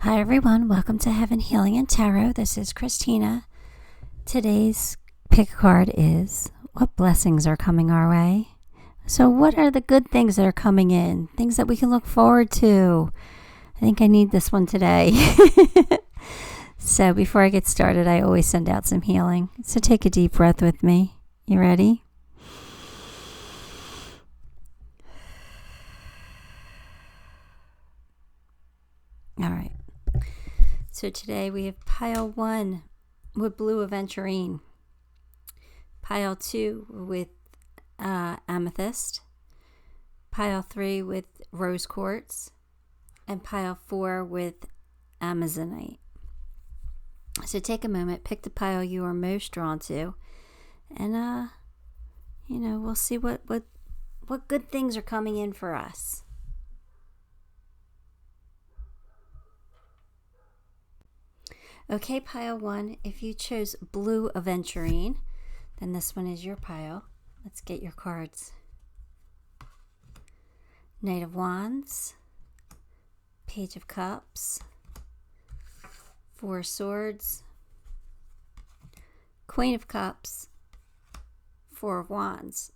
Hi everyone, welcome to Heaven Healing and Tarot. This is Christina. Today's pick card is what blessings are coming our way. So what are the good things that are coming in? Things that we can look forward to. I think I need this one today. So before I get started, I always send out some healing. So take a deep breath with me. You ready? All right. So today we have pile 1 with blue Aventurine, pile 2 with Amethyst, pile 3 with rose quartz, and pile 4 with Amazonite. So take a moment, pick the pile you are most drawn to, and we'll see what good things are coming in for us. Okay, pile 1, if you chose blue Aventurine, then this one is your pile. Let's get your cards. Knight of Wands, Page of Cups, 4 Swords, Queen of Cups, 4 of Wands.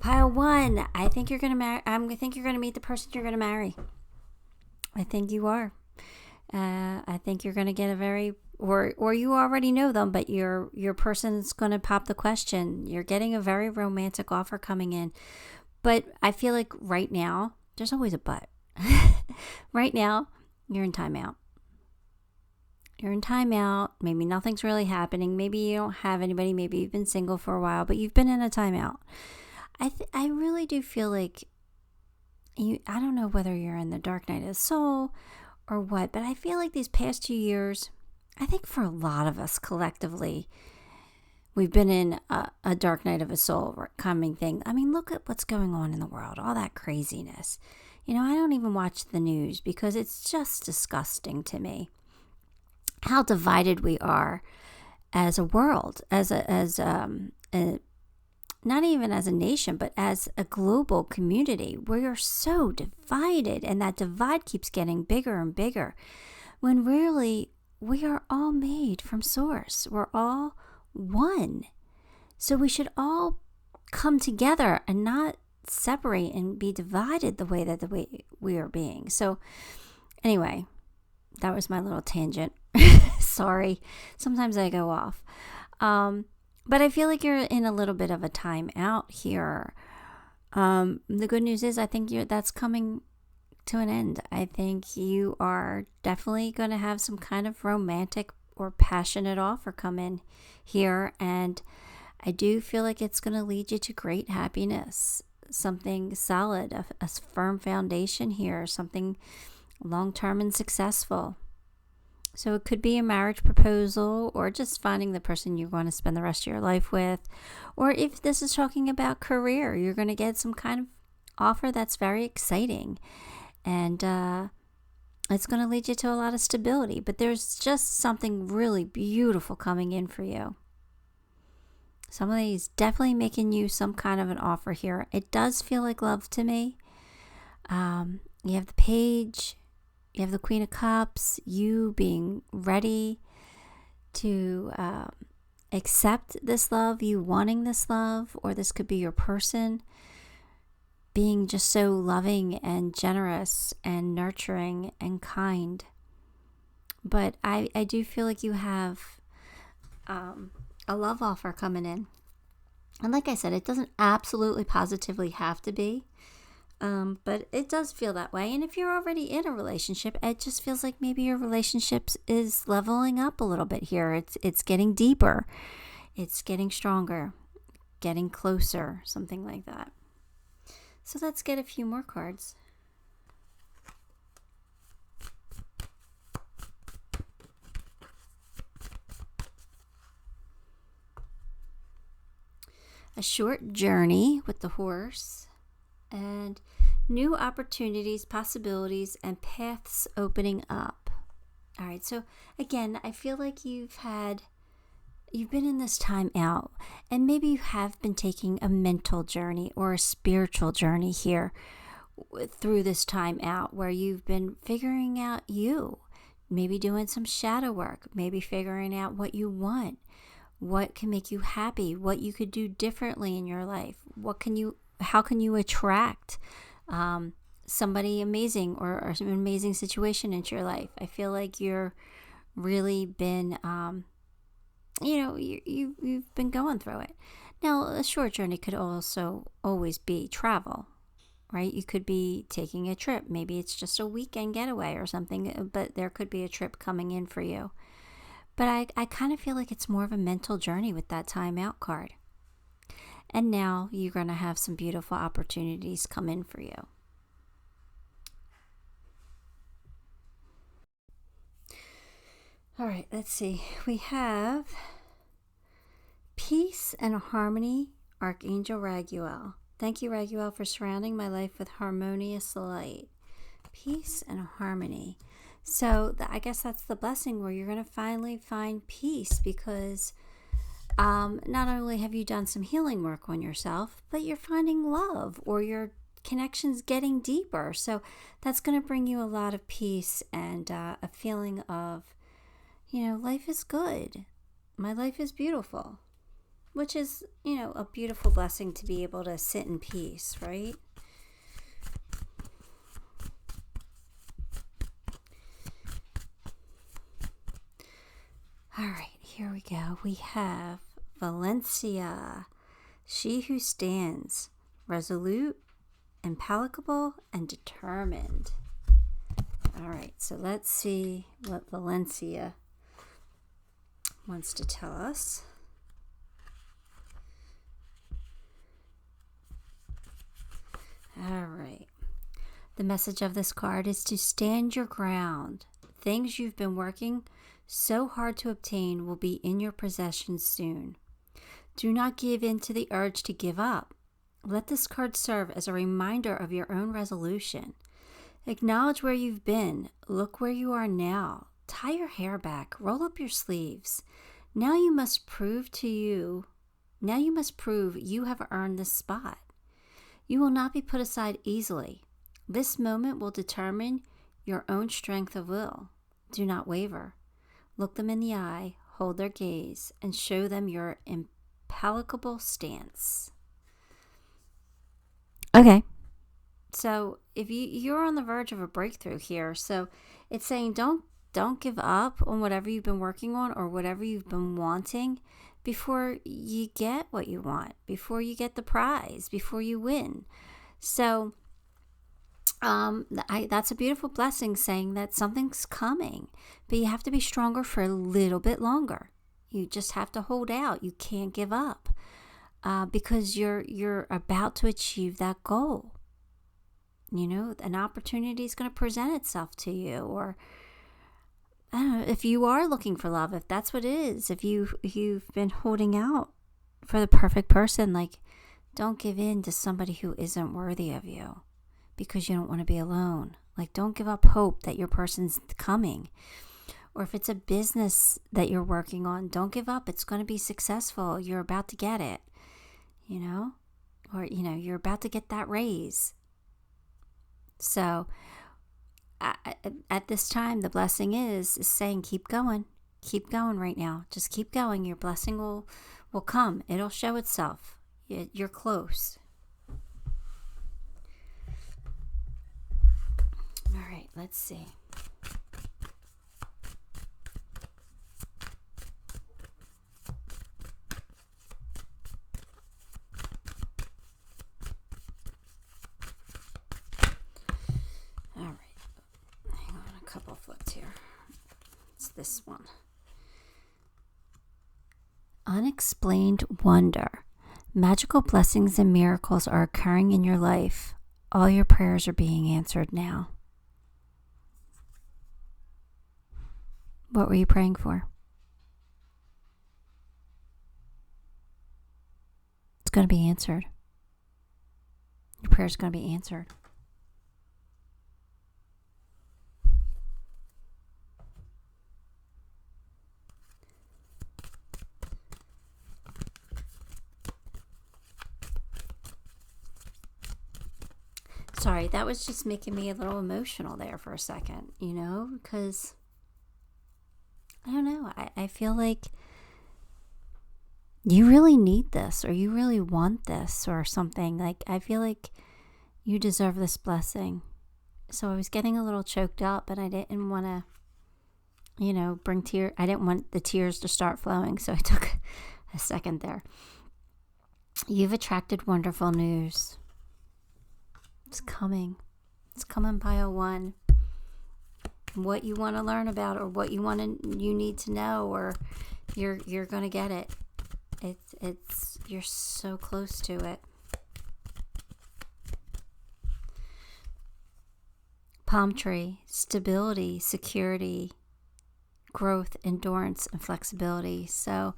Pile 1, I think you're gonna marry. I think you're gonna meet the person you're gonna marry. I think you are. I think you're gonna get a very, or you already know them, but your person's gonna pop the question. You're getting a very romantic offer coming in, but I feel like right now, there's always a but. Right now, you're in timeout. You're in timeout. Maybe nothing's really happening. Maybe you don't have anybody. Maybe you've been single for a while, but you've been in a timeout. I really do feel like I don't know whether you're in the dark night of the soul or what, but I feel like these past 2 years, I think for a lot of us collectively, we've been in a dark night of a soul coming thing. I mean, look at what's going on in the world, all that craziness. I don't even watch the news because it's just disgusting to me how divided we are as a world, not even as a nation, but as a global community. We are so divided, and that divide keeps getting bigger and bigger, when really we are all made from source. We're all one. So we should all come together and not separate and be divided the way we are being. So anyway, that was my little tangent. Sorry. Sometimes I go off. But I feel like you're in a little bit of a time out here. The good news is I think that's coming to an end. I think you are definitely going to have some kind of romantic or passionate offer come in here. And I do feel like it's going to lead you to great happiness. Something solid, a firm foundation here, something long-term and successful. So it could be a marriage proposal, or just finding the person you're going to spend the rest of your life with. Or if this is talking about career, you're going to get some kind of offer that's very exciting. And it's going to lead you to a lot of stability. But there's just something really beautiful coming in for you. Somebody's definitely making you some kind of an offer here. It does feel like love to me. You have the Page. You have the Queen of Cups, you being ready to accept this love, you wanting this love, or this could be your person being just so loving and generous and nurturing and kind. But I do feel like you have a love offer coming in. And like I said, it doesn't absolutely positively have to be. But it does feel that way. And if you're already in a relationship, it just feels like maybe your relationship is leveling up a little bit here. It's getting deeper. It's getting stronger, getting closer, something like that. So let's get a few more cards. A short journey with the horse. And new opportunities, possibilities, and paths opening up. All right, so again, I feel like you've had you've been in this time out, and maybe you have been taking a mental journey or a spiritual journey here through this time out, where you've been figuring out you, maybe doing some shadow work, maybe figuring out what you want, what can make you happy, what you could do differently in your life, how can you attract somebody amazing or an amazing situation into your life. I feel like you're really been you've been going through it. Now, a short journey could also always be travel, right? You could be taking a trip. Maybe it's just a weekend getaway or something, but there could be a trip coming in for you. But I kind of feel like it's more of a mental journey with that time out card. And now you're going to have some beautiful opportunities come in for you. All right, let's see. We have Peace and Harmony, Archangel Raguel. Thank you, Raguel, for surrounding my life with harmonious light. Peace and harmony. So I guess that's the blessing, where you're going to finally find peace, because not only have you done some healing work on yourself, but you're finding love, or your connection's getting deeper. So that's going to bring you a lot of peace and a feeling of, life is good. My life is beautiful, which is, a beautiful blessing to be able to sit in peace, right? All right, here we go. We have Valencia, she who stands, resolute, implacable, and determined. All right, so let's see what Valencia wants to tell us. All right. The message of this card is to stand your ground. Things you've been working so hard to obtain will be in your possession soon. Do not give in to the urge to give up. Let this card serve as a reminder of your own resolution. Acknowledge where you've been. Look where you are now. Tie your hair back. Roll up your sleeves. Now you must prove you have earned this spot. You will not be put aside easily. This moment will determine your own strength of will. Do not waver. Look them in the eye, hold their gaze, and show them your implacable stance. Okay. So if you're on the verge of a breakthrough here, so it's saying don't give up on whatever you've been working on or whatever you've been wanting before you get what you want, before you get the prize, before you win. So that's a beautiful blessing, saying that something's coming, but you have to be stronger for a little bit longer. You just have to hold out. You can't give up because you're about to achieve that goal. An opportunity is going to present itself to you, or I don't know, if you are looking for love, if that's what it is, if you've been holding out for the perfect person, like, don't give in to somebody who isn't worthy of you because you don't want to be alone. Like, don't give up hope that your person's coming. Or if it's a business that you're working on, don't give up. It's going to be successful. You're about to get it, or, you're about to get that raise. So at this time, the blessing is saying, keep going right now. Just keep going. Your blessing will come. It'll show itself. You're close. All right, let's see. All right, hang on a couple flips here. It's this one. Unexplained wonder. Magical blessings and miracles are occurring in your life. All your prayers are being answered now. What were you praying for? It's going to be answered. Your prayer's going to be answered. Sorry, that was just making me a little emotional there for a second, because I don't know. I feel like you really need this, or you really want this, or something. Like, I feel like you deserve this blessing. So I was getting a little choked up, and I didn't want to, bring tears. I didn't want the tears to start flowing, so I took a second there. You've attracted wonderful news. It's coming. It's coming, pile one. What you want to learn about, or what you need to know, or you're gonna get it. It's you're so close to it. Palm tree, stability, security, growth, endurance, and flexibility. So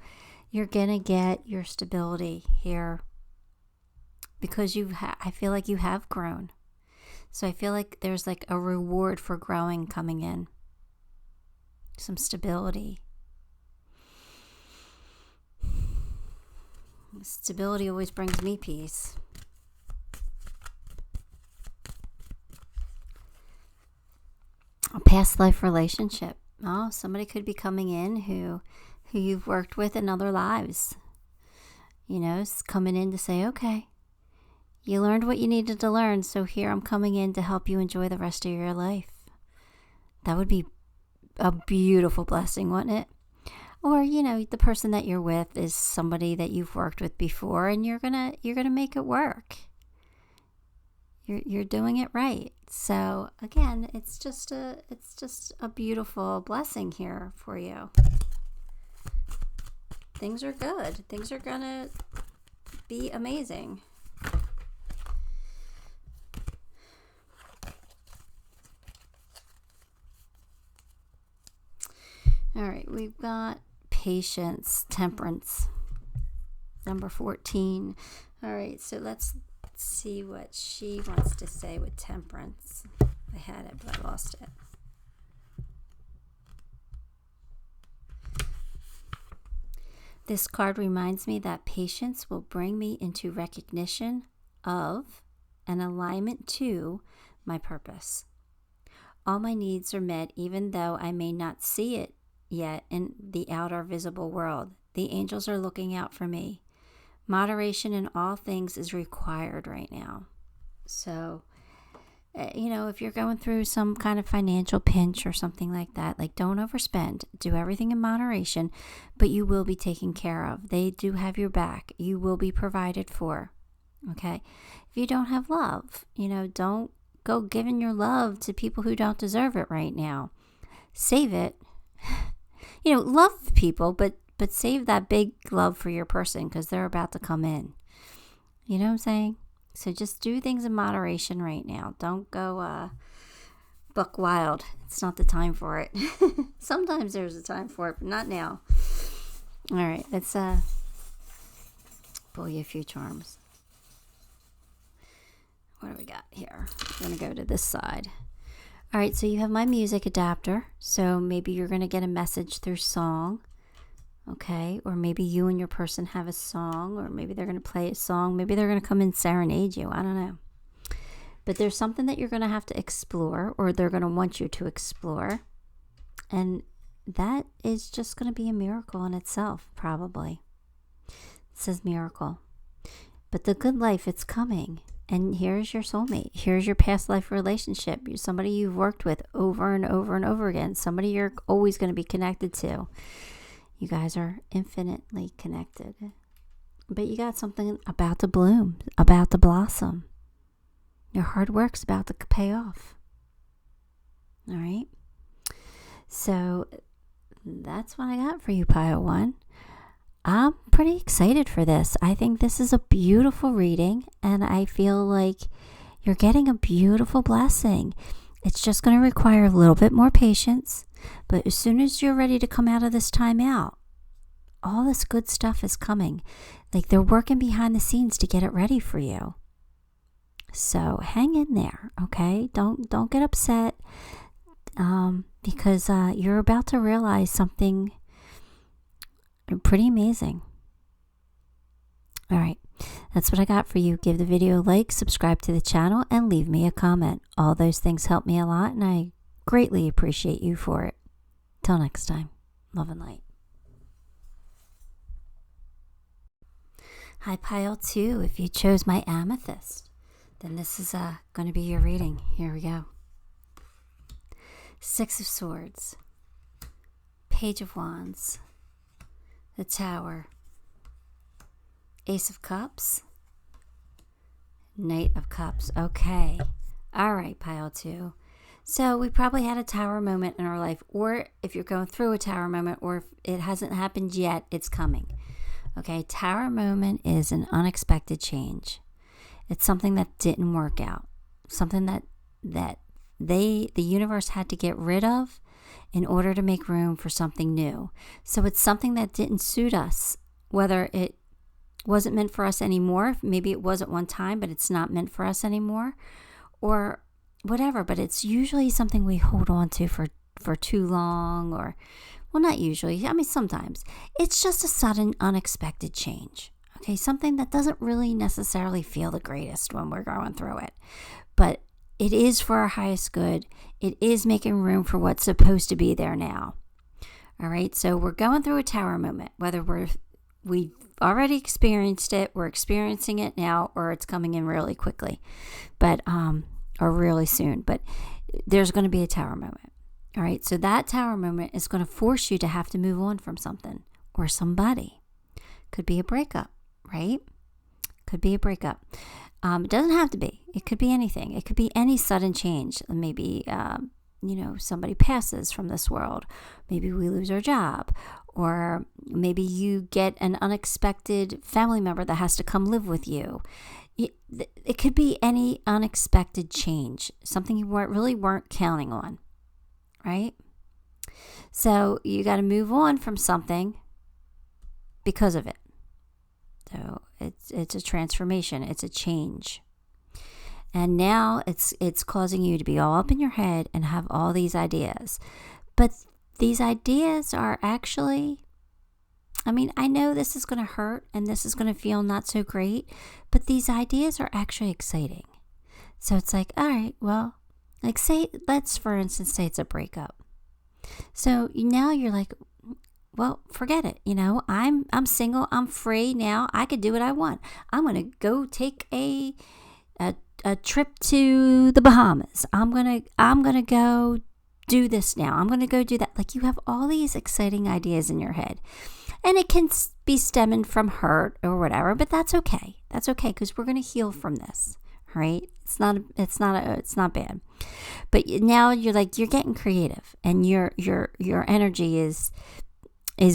you're gonna get your stability here, because I feel like you have grown. So I feel like there's like a reward for growing coming in. Some stability. Stability always brings me peace. A past life relationship. Oh, somebody could be coming in who you've worked with in other lives. It's coming in to say, okay, you learned what you needed to learn, so here I'm coming in to help you enjoy the rest of your life. That would be a beautiful blessing, wouldn't it? Or, the person that you're with is somebody that you've worked with before, and you're gonna make it work. You're doing it right. So again, it's just a beautiful blessing here for you. Things are good. Things are gonna be amazing. All right, we've got patience, temperance, number 14. All right, so let's see what she wants to say with temperance. I had it, but I lost it. This card reminds me that patience will bring me into recognition of and alignment to my purpose. All my needs are met, even though I may not see it yet in the outer visible world. The angels are looking out for me. Moderation in all things is required right now. So, if you're going through some kind of financial pinch or something like that, like, don't overspend. Do everything in moderation, but you will be taken care of. They do have your back. You will be provided for. Okay? If you don't have love, don't go giving your love to people who don't deserve it right now. Save it. Love people, but save that big love for your person, because they're about to come in. You know what I'm saying? So just do things in moderation right now. Don't go buck wild. It's not the time for it. Sometimes there's a time for it, but not now. All right, let's pull you a few charms. What do we got here? I'm going to go to this side. All right, so you have my music adapter. So maybe you're going to get a message through song. Okay, or maybe you and your person have a song, or maybe they're going to play a song. Maybe they're going to come and serenade you. I don't know. But there's something that you're going to have to explore, or they're going to want you to explore. And that is just going to be a miracle in itself, probably. It says miracle. But the good life, it's coming. And here's your soulmate. Here's your past life relationship. You're somebody you've worked with over and over and over again. Somebody you're always going to be connected to. You guys are infinitely connected. But you got something about to bloom, about to blossom. Your hard work's about to pay off. All right? So that's what I got for you, Pile 1. I'm pretty excited for this. I think this is a beautiful reading, and I feel like you're getting a beautiful blessing. It's just going to require a little bit more patience, but as soon as you're ready to come out of this time out, all this good stuff is coming. Like, they're working behind the scenes to get it ready for you. So hang in there, okay? Don't get upset, because you're about to realize something pretty amazing. All right. That's what I got for you. Give the video a like, subscribe to the channel, and leave me a comment. All those things help me a lot, and I greatly appreciate you for it. Till next time, love and light. Hi, pile 2. If you chose my Amethyst, then this is going to be your reading. Here we go. 6 of Swords, Page of Wands, the Tower, Ace of Cups, Knight of Cups. Okay. All right, pile 2. So we probably had a tower moment in our life, or if you're going through a tower moment, or if it hasn't happened yet, it's coming. Okay, tower moment is an unexpected change. It's something that didn't work out, something that the universe had to get rid of in order to make room for something new. So it's something that didn't suit us, whether it wasn't meant for us anymore. Maybe it was at one time, but it's not meant for us anymore, or whatever. But it's usually something we hold on to for too long, or, well, not usually. I mean, sometimes. It's just a sudden, unexpected change. Okay, something that doesn't really necessarily feel the greatest when we're going through it. But it is for our highest good. It is making room for what's supposed to be there now. All right, so we're going through a tower moment, whether we've already experienced it, we're experiencing it now, or it's coming in really quickly, but or really soon. But there's going to be a tower moment. All right, so that tower moment is going to force you to have to move on from something or somebody. Could be a breakup, right? Could be a breakup. It doesn't have to be. It could be anything. It could be any sudden change. Maybe, somebody passes from this world. Maybe we lose our job. Or maybe you get an unexpected family member that has to come live with you. It could be any unexpected change. Something you really weren't counting on. Right? So you got to move on from something because of it. So it's a transformation. It's a change. And now it's causing you to be all up in your head and have all these ideas. But these ideas are actually, I mean, I know this is going to hurt and this is going to feel not so great, but these ideas are actually exciting. So it's like, all right, well, like let's for instance say it's a breakup. So now you're like, well, forget it. I'm single. I'm free now. I could do what I want. I'm going to go take a trip to the Bahamas. I'm going to go do this now. I'm going to go do that. Like, you have all these exciting ideas in your head. And it can be stemming from hurt or whatever, but that's okay. That's okay, because we're going to heal from this. Right? It's not bad. But now you're getting creative, and your energy is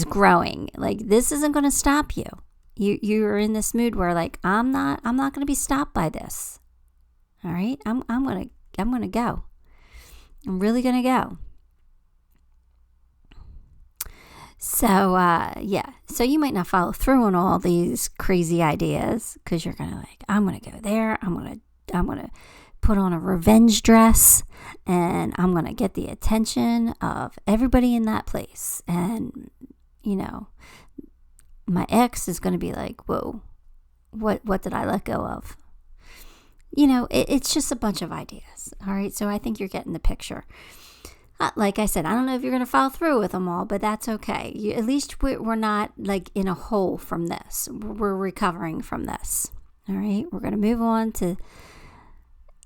growing. Like, this isn't going to stop you. You're in this mood where, like, I'm not going to be stopped by this. All right, I'm going to go. I'm really going to go. So so you might not follow through on all these crazy ideas, because you're going to I'm going to go there. I'm going to put on a revenge dress, and I'm going to get the attention of everybody in that place. And, my ex is going to be like, whoa, what did I let go of? It's just a bunch of ideas. All right. So I think you're getting the picture. Like I said, I don't know if you're going to follow through with them all, but that's okay. At least we're not like in a hole from this. We're recovering from this. All right. We're going to move on to,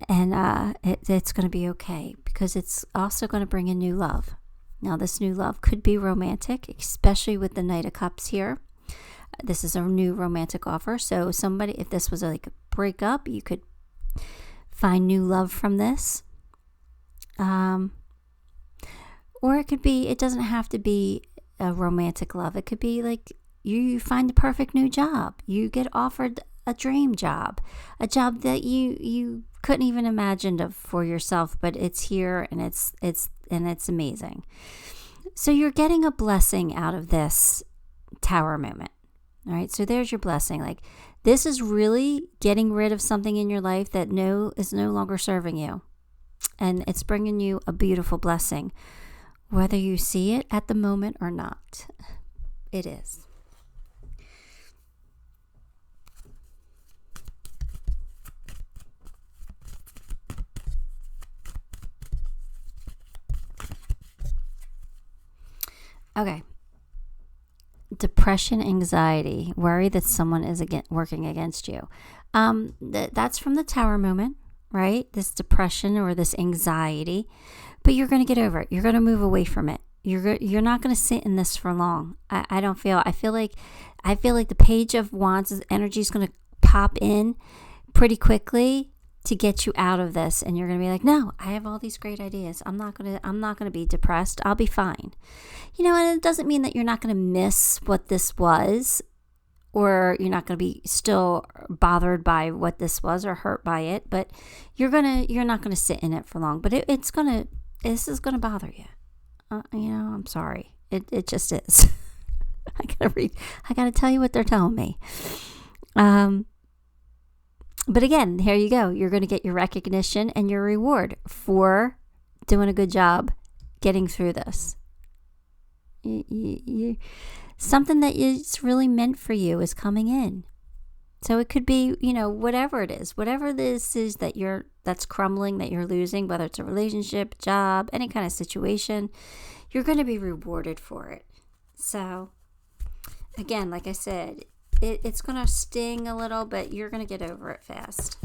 and it's going to be okay, because it's also going to bring in new love. Now, this new love could be romantic, especially with the Knight of Cups here. This is a new romantic offer. So if this was like a breakup, you could find new love from this. Or it doesn't have to be a romantic love. It could be like you find the perfect new job. You get offered a dream job, a job that you couldn't even imagine for yourself, but it's here, and it's amazing. So you're getting a blessing out of this tower moment. All right. So there's your blessing. Like, this is really getting rid of something in your life that is no longer serving you. And it's bringing you a beautiful blessing, whether you see it at the moment or not. It is. Okay. Depression, anxiety, worry that someone is working against you. That's from the Tower moment, right? This depression or this anxiety, but you're going to get over it. You're going to move away from it. You're not going to sit in this for long. I feel like the Page of Wands energy is going to pop in pretty quickly to get you out of this, and you're going to be like, no, I have all these great ideas. I'm not going to be depressed. I'll be fine. And it doesn't mean that you're not going to miss what this was, or you're not going to be still bothered by what this was or hurt by it, but you're not going to sit in it for long. But this is going to bother you. I'm sorry. It just is. I gotta tell you what they're telling me. But again, here you go. You're going to get your recognition and your reward for doing a good job getting through this. Something that is really meant for you is coming in. So it could be, whatever it is, whatever this is that's crumbling, that you're losing, whether it's a relationship, job, any kind of situation, you're going to be rewarded for it. So again, like I said, it's going to sting a little, but you're going to get over it fast.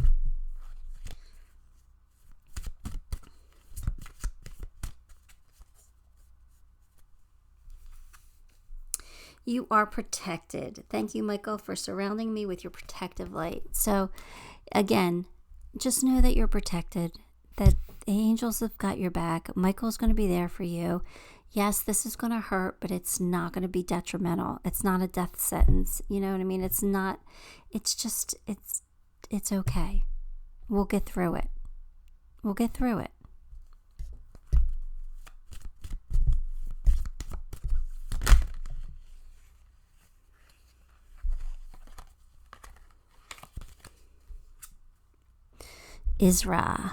You are protected. Thank you, Michael, for surrounding me with your protective light. So again, just know that you're protected, that the angels have got your back. Michael's going to be there for you. Yes, this is going to hurt, but it's not going to be detrimental. It's not a death sentence. You know what I mean? It's not, it's just, it's okay. We'll get through it. We'll get through it. 𝗔𝗕𝗢𝗨𝗧,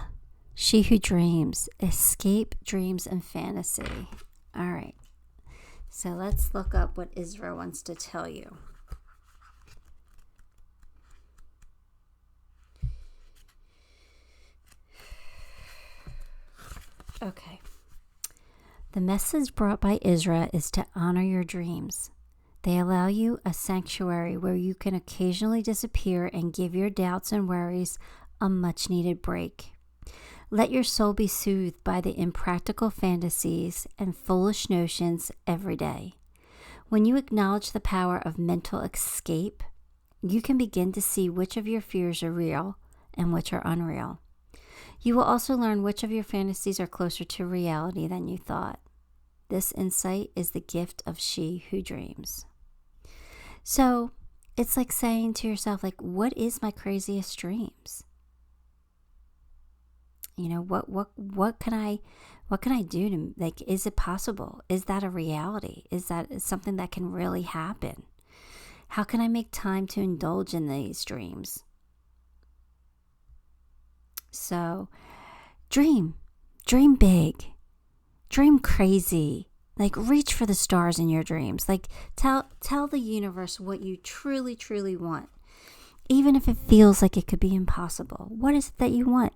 she who dreams, escape dreams and fantasy. All right, so let's look up what 𝗔𝗕𝗢𝗨 wants to tell you. Okay. The message brought by 𝗔𝗕𝗢 is to honor your dreams. They allow you a sanctuary where you can occasionally disappear and give your doubts and worries a much-needed break. Let your soul be soothed by the impractical fantasies and foolish notions every day. When you acknowledge the power of mental escape, you can begin to see which of your fears are real and which are unreal. You will also learn which of your fantasies are closer to reality than you thought. This insight is the gift of she who dreams. So it's like saying to yourself, like, what is my craziest dreams? What can I do to, like, is it possible? Is that a reality? Is that something that can really happen? How can I make time to indulge in these dreams? So dream big, dream crazy, like reach for the stars in your dreams. Like tell the universe what you truly, truly want. Even if it feels like it could be impossible. What is it that you want?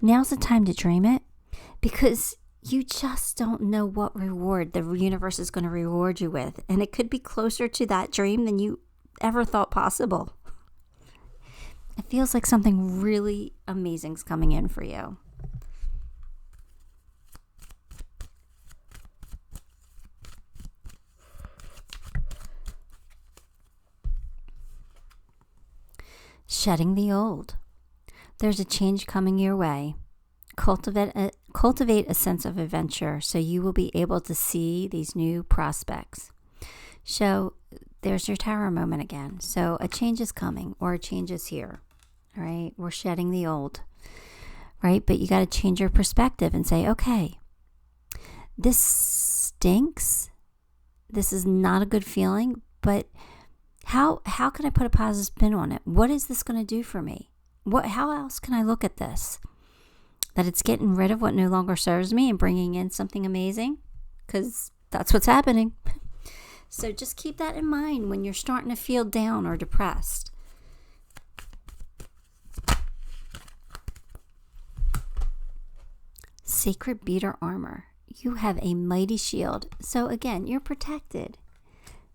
Now's the time to dream it, because you just don't know what reward the universe is going to reward you with. And it could be closer to that dream than you ever thought possible. It feels like something really amazing is coming in for you. Shedding the old. There's a change coming your way. Cultivate a sense of adventure so you will be able to see these new prospects. So there's your tower moment again. So a change is coming, or a change is here. All right, we're shedding the old, right? But you got to change your perspective and say, okay, this stinks. This is not a good feeling, but how can I put a positive spin on it? What is this going to do for me? How else can I look at this? That it's getting rid of what no longer serves me and bringing in something amazing? Because that's what's happening. So just keep that in mind when you're starting to feel down or depressed. Sacred beater armor. you have a mighty shield. So again, you're protected.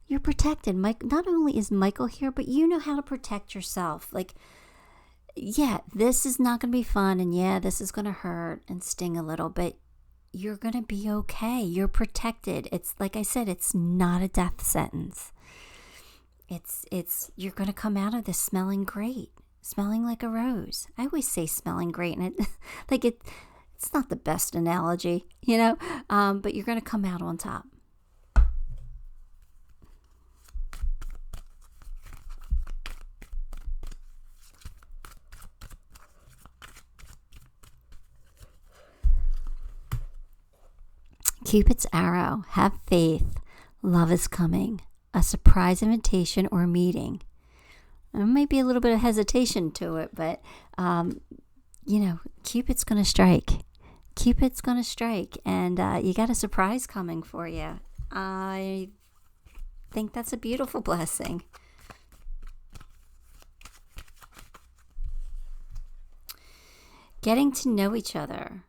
You're protected. Mike, not only is Michael here, but you know how to protect yourself. Like, yeah, this is not going to be fun. And yeah, this is going to hurt and sting a little, but you're going to be okay. You're protected. It's like I said, it's not a death sentence. You're going to come out of this smelling great, smelling like a rose. I always say smelling great, and it's not the best analogy, but you're going to come out on top. Cupid's arrow. Have faith. Love is coming. A surprise invitation or meeting. There might be a little bit of hesitation to it, but, Cupid's going to strike. Cupid's going to strike, and you got a surprise coming for you. I think that's a beautiful blessing. Getting to know each other.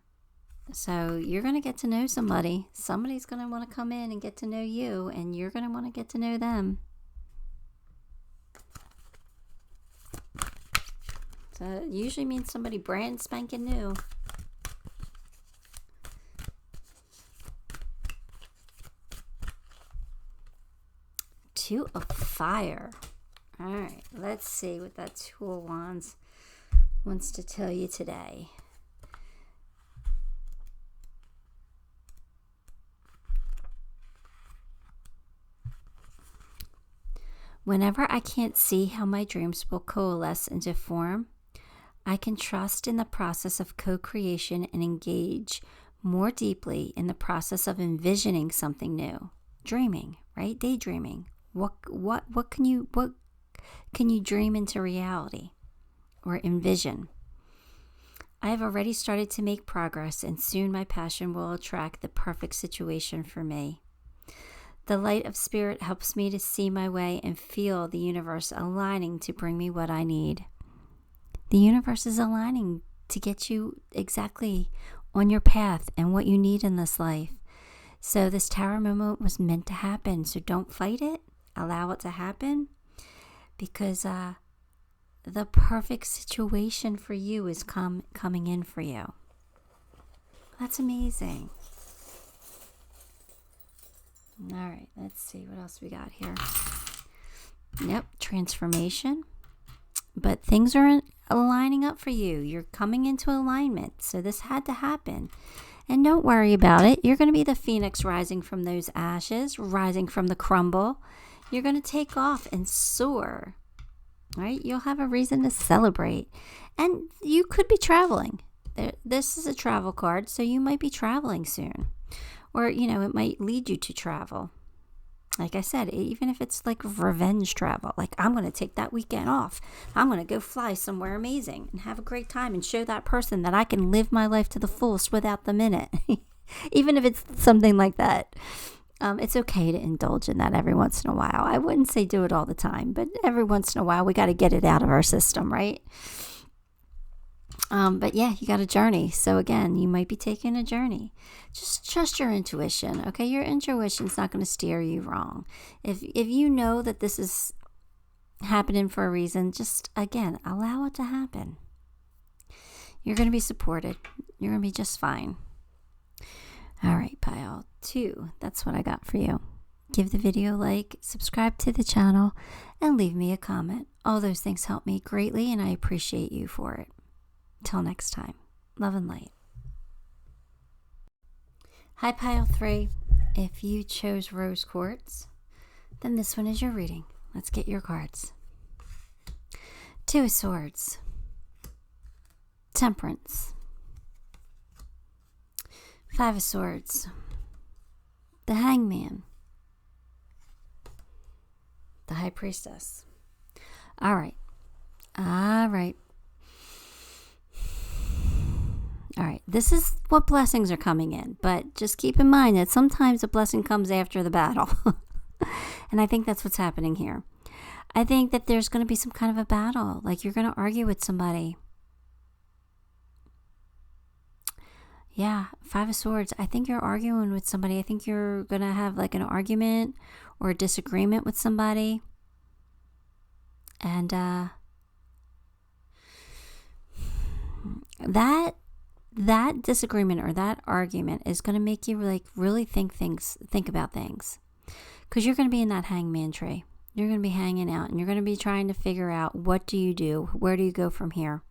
So you're going to get to know somebody. Somebody's going to want to come in and get to know you, and you're going to want to get to know them. So it usually means somebody brand spanking new. Two of Fire. All right, let's see what that Two of Wands wants to tell you today. Whenever I can't see how my dreams will coalesce into form, I can trust in the process of co-creation and engage more deeply in the process of envisioning something new. Dreaming, right? Daydreaming. What can you dream into reality or envision? I have already started to make progress, and soon my passion will attract the perfect situation for me. The light of spirit helps me to see my way and feel the universe aligning to bring me what I need. The universe is aligning to get you exactly on your path and what you need in this life. So this tower moment was meant to happen. So don't fight it. Allow it to happen, because the perfect situation for you is coming in for you. That's amazing. All right, let's see what else we got here. Yep, transformation. But things are aligning up for you. You're coming into alignment. So this had to happen. And don't worry about it. You're going to be the phoenix rising from those ashes, rising from the crumble. You're going to take off and soar. Right? You'll have a reason to celebrate. And you could be traveling. This is a travel card, so you might be traveling soon. Or, it might lead you to travel. Like I said, even if it's like revenge travel, like I'm going to take that weekend off. I'm going to go fly somewhere amazing and have a great time and show that person that I can live my life to the fullest without them in it. Even if it's something like that. It's okay to indulge in that every once in a while. I wouldn't say do it all the time, but every once in a while we got to get it out of our system, right? But yeah, you got a journey. So again, you might be taking a journey. Just trust your intuition, okay? Your intuition's not going to steer you wrong. If you know that this is happening for a reason, just again, allow it to happen. You're going to be supported. You're going to be just fine. All right, pile 2. That's what I got for you. Give the video a like, subscribe to the channel, and leave me a comment. All those things help me greatly, and I appreciate you for it. Till next time, love and light. Hi, pile 3. If you chose rose quartz, then this one is your reading. Let's get your cards. 2 of Swords, Temperance, 5 of Swords, the Hangman, the High Priestess. All right. This is what blessings are coming in, but just keep in mind that sometimes a blessing comes after the battle. And I think that's what's happening here. I think that there's going to be some kind of a battle, like you're going to argue with somebody. Yeah, Five of Swords. I think you're arguing with somebody. I think you're going to have like an argument or a disagreement with somebody. And that disagreement or that argument is going to make you like really think about things. Because you're going to be in that hangman tree. You're going to be hanging out and you're going to be trying to figure out, what do you do? Where do you go from here?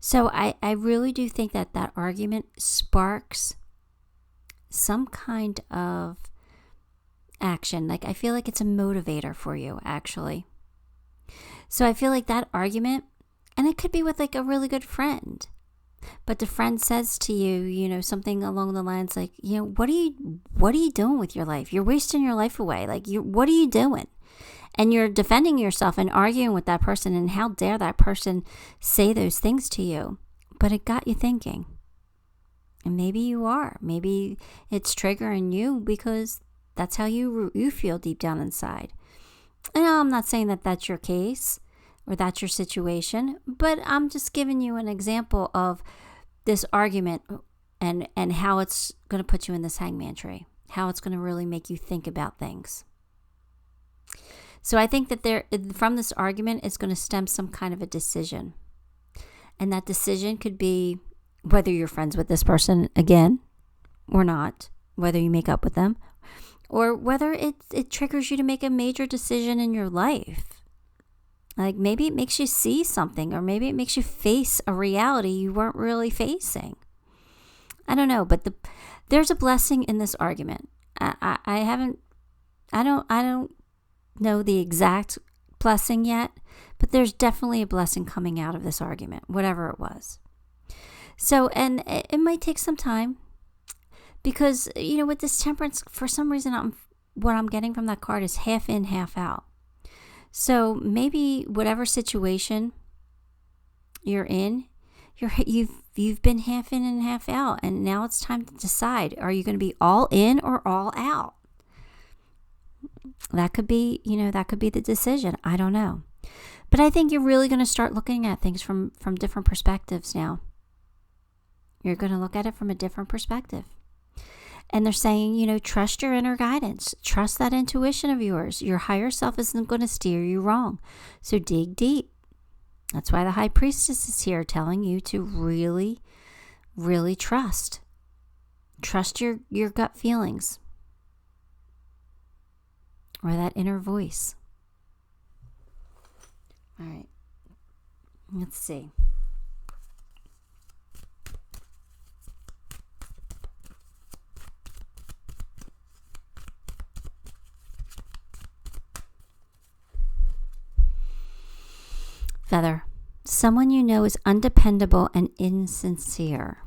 So I really do think that argument sparks some kind of action. Like, I feel like it's a motivator for you, actually. So I feel like that argument, and it could be with like a really good friend, but the friend says to you, something along the lines like, what are you doing with your life? You're wasting your life away. Like, what are you doing? And you're defending yourself and arguing with that person, and how dare that person say those things to you? But it got you thinking. And maybe you are. Maybe it's triggering you because that's how you feel deep down inside. And I'm not saying that that's your case or that's your situation, but I'm just giving you an example of this argument and how it's going to put you in this hangman tree, how it's going to really make you think about things. So I think that from this argument, it's going to stem some kind of a decision. And that decision could be whether you're friends with this person again or not, whether you make up with them, or whether it triggers you to make a major decision in your life. Like, maybe it makes you see something, or maybe it makes you face a reality you weren't really facing. I don't know, but there's a blessing in this argument. I don't know the exact blessing yet, but there's definitely a blessing coming out of this argument, whatever it was. So, and it might take some time, because, with this Temperance, for some reason, what I'm getting from that card is half in, half out. So maybe whatever situation you're in, you've been half in and half out, and now it's time to decide: are you going to be all in or all out? That could be, the decision. I don't know. But I think you're really going to start looking at things from different perspectives now. You're going to look at it from a different perspective. And they're saying, trust your inner guidance. Trust that intuition of yours. Your higher self isn't going to steer you wrong. So dig deep. That's why the High Priestess is here, telling you to really, really trust. Trust your gut feelings. Or that inner voice. All right. Let's see. Feather. Someone you know is undependable and insincere.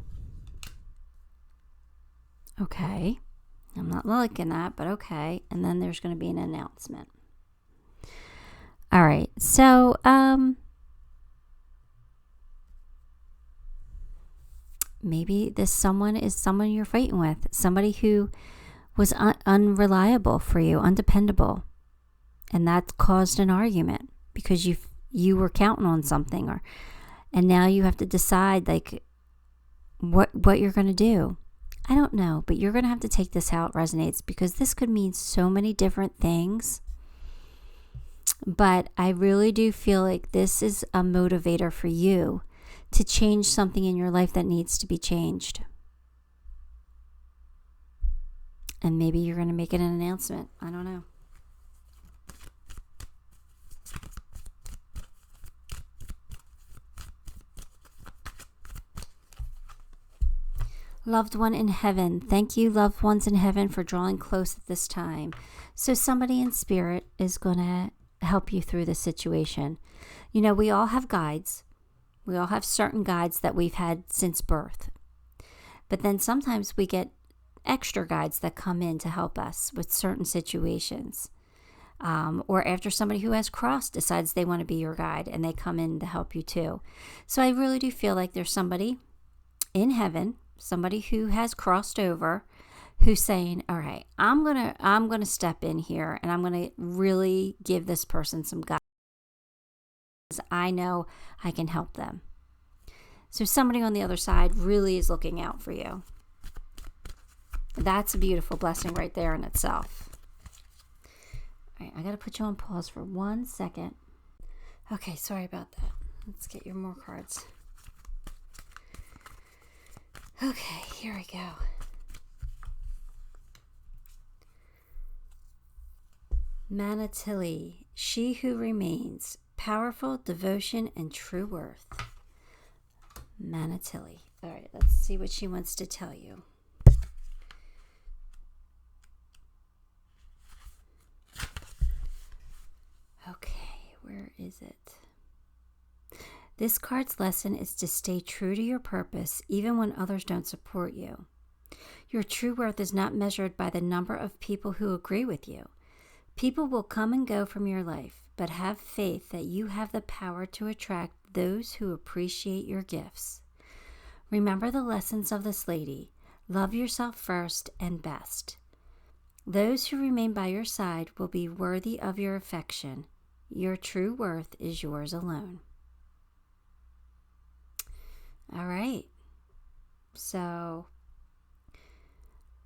Okay. I'm not liking that, but okay. And then there's going to be an announcement. All right. So, maybe this someone is someone you're fighting with. Somebody who was unreliable for you, undependable. And that caused an argument because you were counting on something, and now you have to decide like what you're going to do. I don't know, but you're going to have to take this how it resonates, because this could mean so many different things. But I really do feel like this is a motivator for you to change something in your life that needs to be changed. And maybe you're going to make it an announcement. I don't know. Loved one in heaven. Thank you, loved ones in heaven, for drawing close at this time. So somebody in spirit is going to help you through this situation. We all have guides. We all have certain guides that we've had since birth. But then sometimes we get extra guides that come in to help us with certain situations. Or after somebody who has crossed decides they want to be your guide, and they come in to help you too. So I really do feel like there's somebody in heaven, somebody who has crossed over, who's saying, all right, I'm gonna step in here, and I'm gonna really give this person some guidance. I know I can help them. So somebody on the other side really is looking out for you. That's a beautiful blessing right there in itself. All right, I got to put you on pause for 1 second. Okay, sorry about that. Let's get your more cards. Okay, here we go. Manatili, she who remains, powerful, devotion, and true worth. Manatili. All right, let's see what she wants to tell you. Okay, where is it? This card's lesson is to stay true to your purpose, even when others don't support you. Your true worth is not measured by the number of people who agree with you. People will come and go from your life, but have faith that you have the power to attract those who appreciate your gifts. Remember the lessons of this lady. Love yourself first and best. Those who remain by your side will be worthy of your affection. Your true worth is yours alone. All right. So,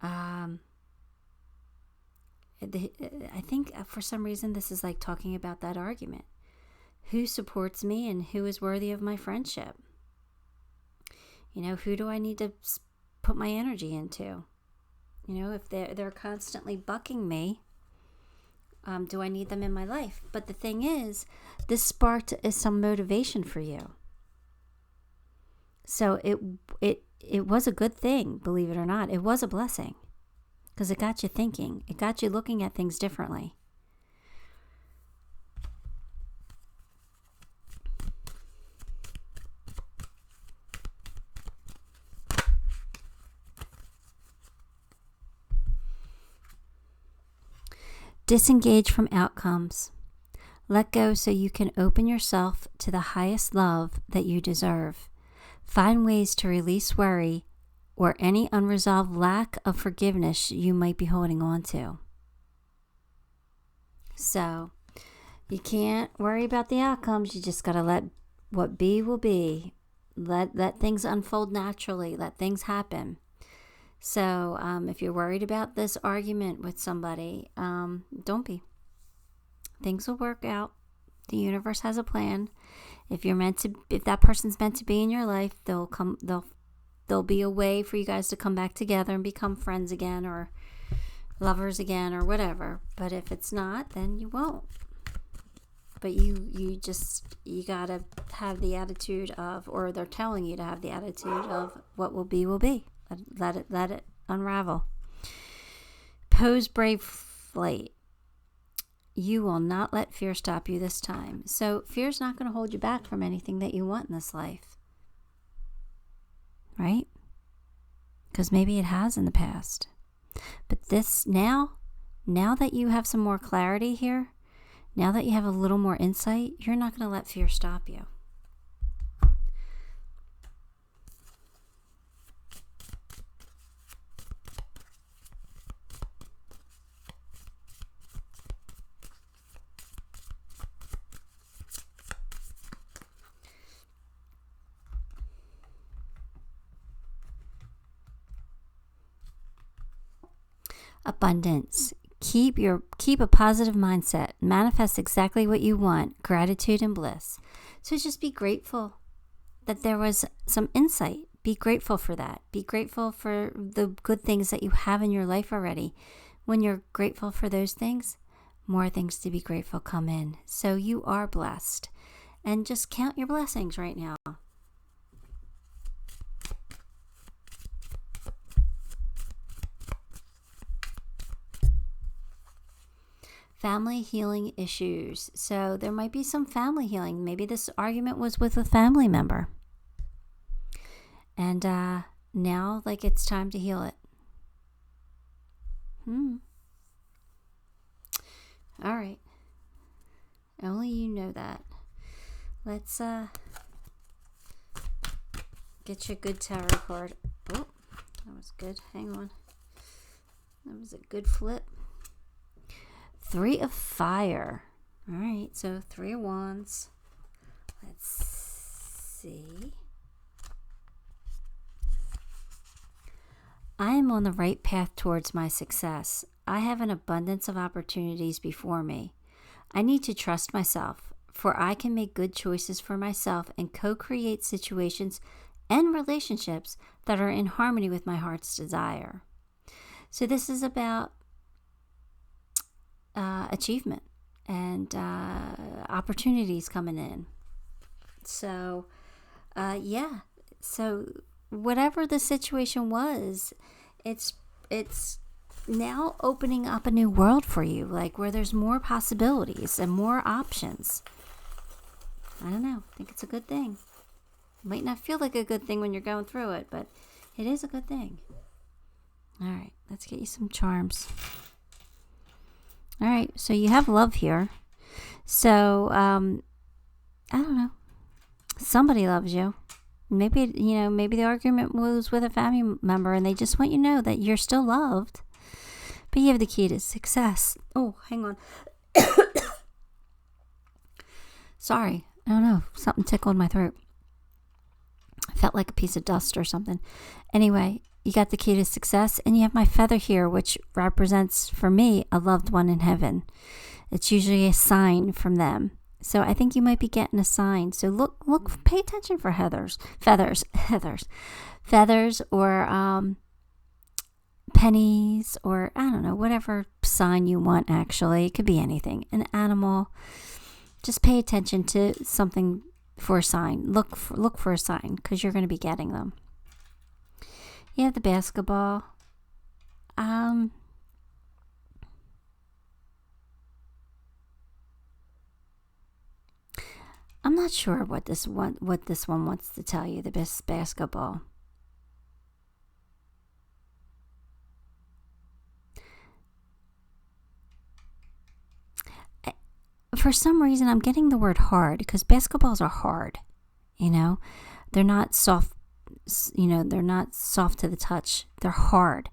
I think for some reason this is like talking about that argument. Who supports me and who is worthy of my friendship? You know, who do I need to put my energy into? You know, if they're constantly bucking me, do I need them in my life? But the thing is, this sparked some motivation for you. So it was a good thing, believe it or not. It was a blessing because it got you thinking. It got you looking at things differently. Disengage from outcomes. Let go so you can open yourself to the highest love that you deserve. Find ways to release worry or any unresolved lack of forgiveness you might be holding on to. So, you can't worry about the outcomes. You just got to let what be will be. Let things unfold naturally. Let things happen. So, if you're worried about this argument with somebody, don't be. Things will work out. The universe has a plan. If that person's meant to be in your life, there'll be a way for you guys to come back together and become friends again or lovers again or whatever. But if it's not, then you won't. But you gotta have the attitude of, or they're telling you to have the attitude of, what will be will be. Let it unravel. Pose brave flight. You will not let fear stop you this time. So fear's not going to hold you back from anything that you want in this life. Right? Because maybe it has in the past. But this now that you have some more clarity here, now that you have a little more insight, you're not going to let fear stop you. Abundance. Keep a positive mindset. Manifest exactly what you want. Gratitude and bliss. So just be grateful that there was some insight. Be grateful for that. Be grateful for the good things that you have in your life already. When you're grateful for those things, more things to be grateful come in. So you are blessed. And just count your blessings right now. Family healing issues. So there might be some family healing. Maybe this argument was with a family member. And now, like, it's time to heal it. All right. Only you know that. Let's get you a good tarot card. Oh, that was good. Hang on. That was a good flip. 3 of Fire. All right, so 3 of Wands. Let's see. I am on the right path towards my success. I have an abundance of opportunities before me. I need to trust myself, for I can make good choices for myself and co-create situations and relationships that are in harmony with my heart's desire. So this is about achievement and opportunities coming in. So, yeah. So whatever the situation was, it's now opening up a new world for you, like where there's more possibilities and more options. I don't know. I think it's a good thing. It might not feel like a good thing when you're going through it, but it is a good thing. All right, let's get you some charms. All right, so you have love here. So, I don't know. Somebody loves you. Maybe the argument was with a family member and they just want you to know that you're still loved. But you have the key to success. Oh, hang on. Sorry. I don't know. Something tickled my throat. I felt like a piece of dust or something. Anyway, you got the key to success, and you have my feather here, which represents, for me, a loved one in heaven. It's usually a sign from them. So I think you might be getting a sign. So look, pay attention for feathers, or pennies, or I don't know, whatever sign you want. Actually, it could be anything. An animal. Just pay attention to something for a sign. Look for a sign, because you're going to be getting them. You have the basketball. I'm not sure what this one wants to tell you. The best basketball. For some reason, I'm getting the word hard, because basketballs are hard. They're not soft. They're not soft to the touch. They're hard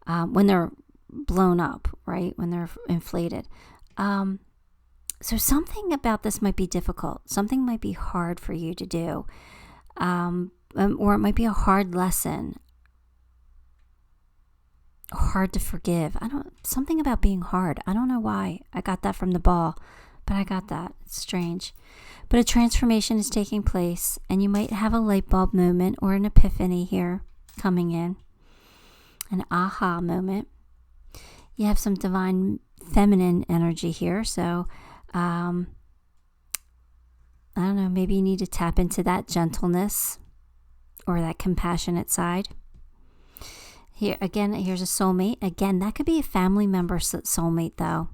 when they're blown up, right? When they're inflated. So something about this might be difficult. Something might be hard for you to do. Or it might be a hard lesson. Hard to forgive. Something about being hard. I don't know why. I got that from the ball, but I got that. It's strange. But a transformation is taking place, and you might have a light bulb moment or an epiphany here coming in. An aha moment. You have some divine feminine energy here, so I don't know, maybe you need to tap into that gentleness or that compassionate side. Here again, here's a soulmate. Again, that could be a family member soulmate, though.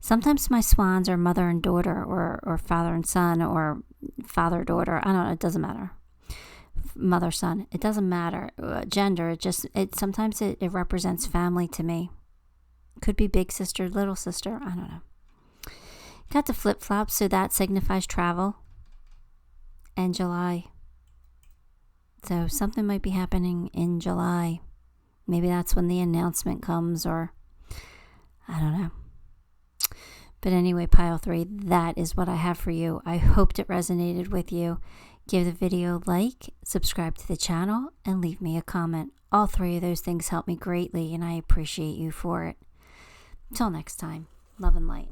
Sometimes my swans are mother and daughter, or father and son, or father daughter. I don't know. It doesn't matter. Mother son. It doesn't matter. Gender. Sometimes it represents family to me. Could be big sister, little sister. I don't know. Got the flip flop, so that signifies travel and July. So something might be happening in July. Maybe that's when the announcement comes, or I don't know. But anyway, pile 3, that is what I have for you. I hoped it resonated with you. Give the video a like, subscribe to the channel, and leave me a comment. All 3 of those things help me greatly, and I appreciate you for it. Until next time, love and light.